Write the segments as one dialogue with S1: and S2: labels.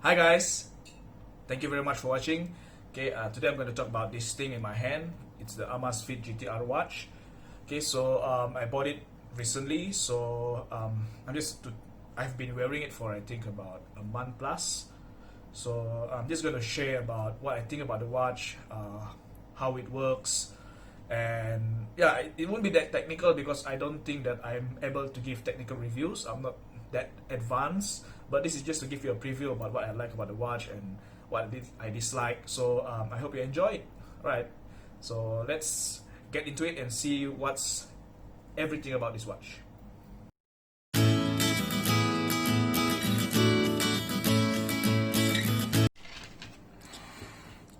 S1: Hi guys, thank you very much for watching. Okay, today I'm going to talk about this thing in my hand. It's the Amazfit GTR watch. Okay, so I bought it recently. So I've been wearing it for I think about a month plus. So I'm just going to share about what I think about the watch, how it works, and yeah, it won't be that technical because I don't think that I'm able to give technical reviews. I'm not that advanced, but this is just to give you a preview about what I like about the watch and what I dislike. So I hope you enjoy it. All right, so let's get into it and see what's everything about this watch.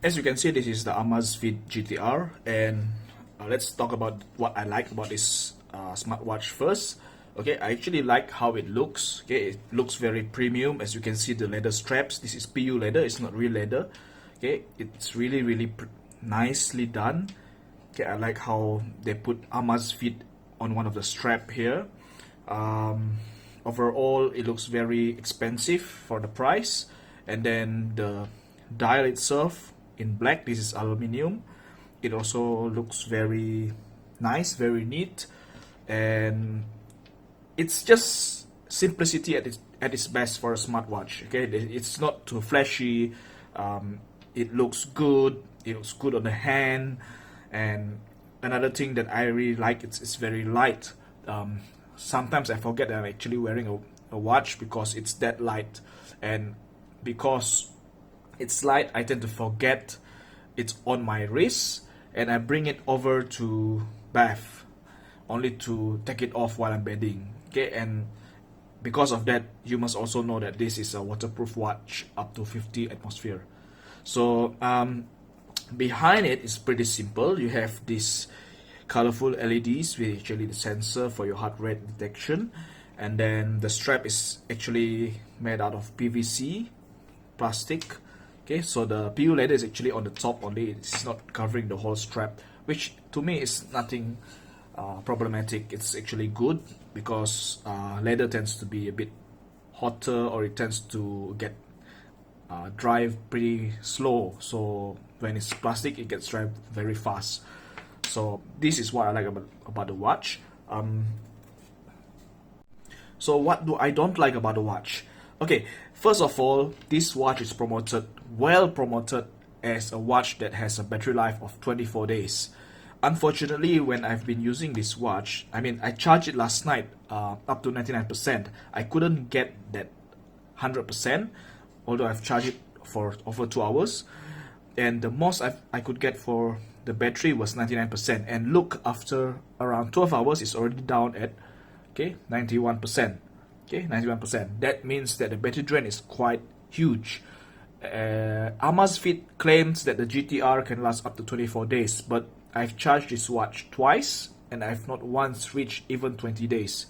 S1: As you can see, this is the Amazfit GTR, and let's talk about what I like about this smartwatch first. Okay, I actually like how it looks. Okay, it looks very premium. As you can see, the leather straps. This is PU leather. It's not real leather. Okay, it's really nicely done. Okay, I like how they put Amazfit on one of the strap here. Um, Overall, it looks very expensive for the price, and then the dial itself in black. This is aluminium. It also looks very nice, very neat, and it's just simplicity at its best for a smartwatch. Okay, it's not too flashy. It looks good. It looks good on the hand, and another thing that I really like, it's very light. Sometimes I forget that I'm actually wearing a watch because it's that light, and because it's light, I tend to forget it's on my wrist, and I bring it over to bath only to take it off while I'm bedding. Okay, and because of that, you must also know that this is a waterproof watch up to 50 atmosphere. So behind it is pretty simple. You have this colorful LEDs with actually the sensor for your heart rate detection, and then the strap is actually made out of PVC plastic. Okay, so the PU leather is actually on the top only. It's not covering the whole strap, which to me is nothing problematic. It's actually good because leather tends to be a bit hotter, or it tends to get dry pretty slow. So when it's plastic, it gets dry very fast. So this is what I like about the watch. So what do I don't like about the watch? Okay, first of all, this watch is well promoted as a watch that has a battery life of 24 days. Unfortunately, when I've been using this watch, I charged it last night up to 99%. I couldn't get that 100%, although I've charged it for over 2 hours. And the most I could get for the battery was 99%. And look, after around 12 hours, it's already down at 91%. Okay, 91%. That means that the battery drain is quite huge. Amazfit claims that the GTR can last up to 24 days, but I've charged this watch twice and I've not once reached even 20 days.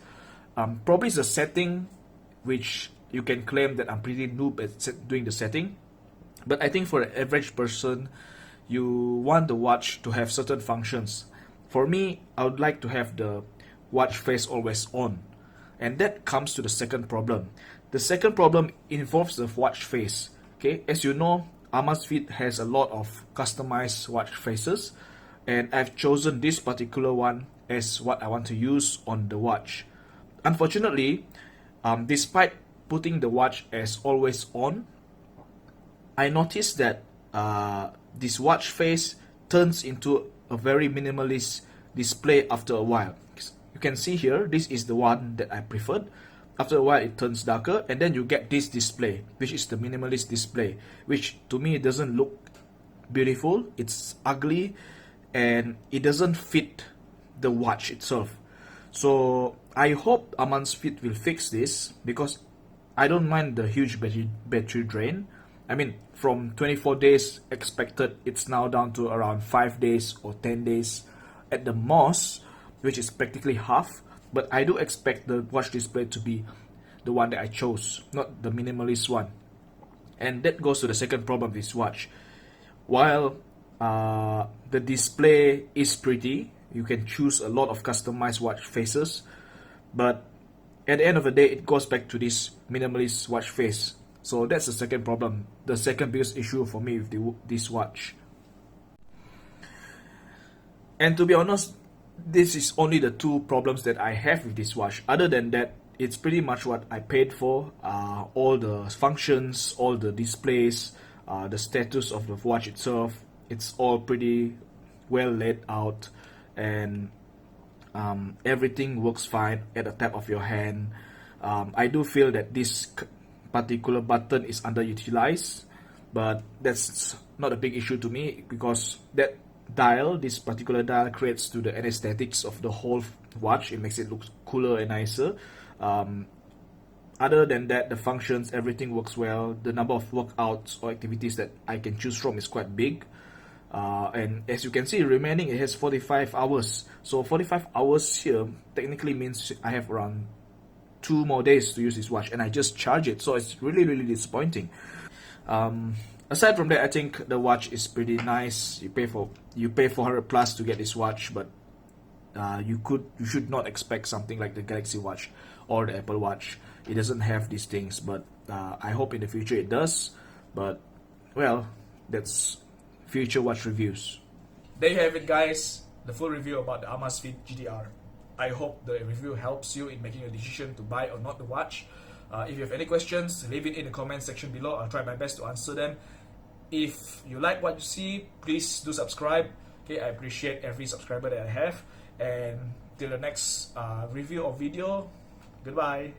S1: Probably it's a setting which you can claim that I'm pretty noob at doing the setting, but I think for an average person, you want the watch to have certain functions. For me, I would like to have the watch face always on. And that comes to the second problem. The second problem involves the watch face. Okay, as you know, Amazfit has a lot of customized watch faces, and I've chosen this particular one as what I want to use on the watch. Unfortunately, despite putting the watch as always on, I noticed that this watch face turns into a very minimalist display after a while. You can see here, this is the one that I preferred. After a while, it turns darker, and then you get this display, which is the minimalist display, which to me doesn't look beautiful. It's ugly, and it doesn't fit the watch itself. So I hope Amazfit will fix this, because I don't mind the huge battery drain. From 24 days expected, it's now down to around 5 days or 10 days at the most, which is practically half. But I do expect the watch display to be the one that I chose, not the minimalist one. And that goes to the second problem of this watch. While the display is pretty, you can choose a lot of customized watch faces, but at the end of the day, it goes back to this minimalist watch face. So that's the second problem, the second biggest issue for me with this watch. And to be honest, this is only the two problems that I have with this watch. Other than that, it's pretty much what I paid for. All the functions, all the displays, the status of the watch itself, it's all pretty well laid out, and everything works fine at the tap of your hand. I do feel that this particular button is underutilized, but that's not a big issue to me, because that dial, this particular dial, creates to the aesthetics of the whole watch. It makes it look cooler and nicer. Other than that, the functions, everything works well. The number of workouts or activities that I can choose from is quite big. And as you can see, remaining, it has 45 hours. So 45 hours here technically means I have around 2 more days to use this watch, and I just charge it. So it's really, really disappointing. Aside from that, I think the watch is pretty nice. You pay 400 plus to get this watch, but you should not expect something like the Galaxy Watch or the Apple Watch. It doesn't have these things, but I hope in the future it does. But well, that's future watch reviews. There you have it, guys. The full review about the Amazfit GTR. I hope the review helps you in making a decision to buy or not the watch. If you have any questions, leave it in the comment section below. I'll try my best to answer them. If you like what you see, please do subscribe. Okay, I appreciate every subscriber that I have. And till the next review or video, goodbye.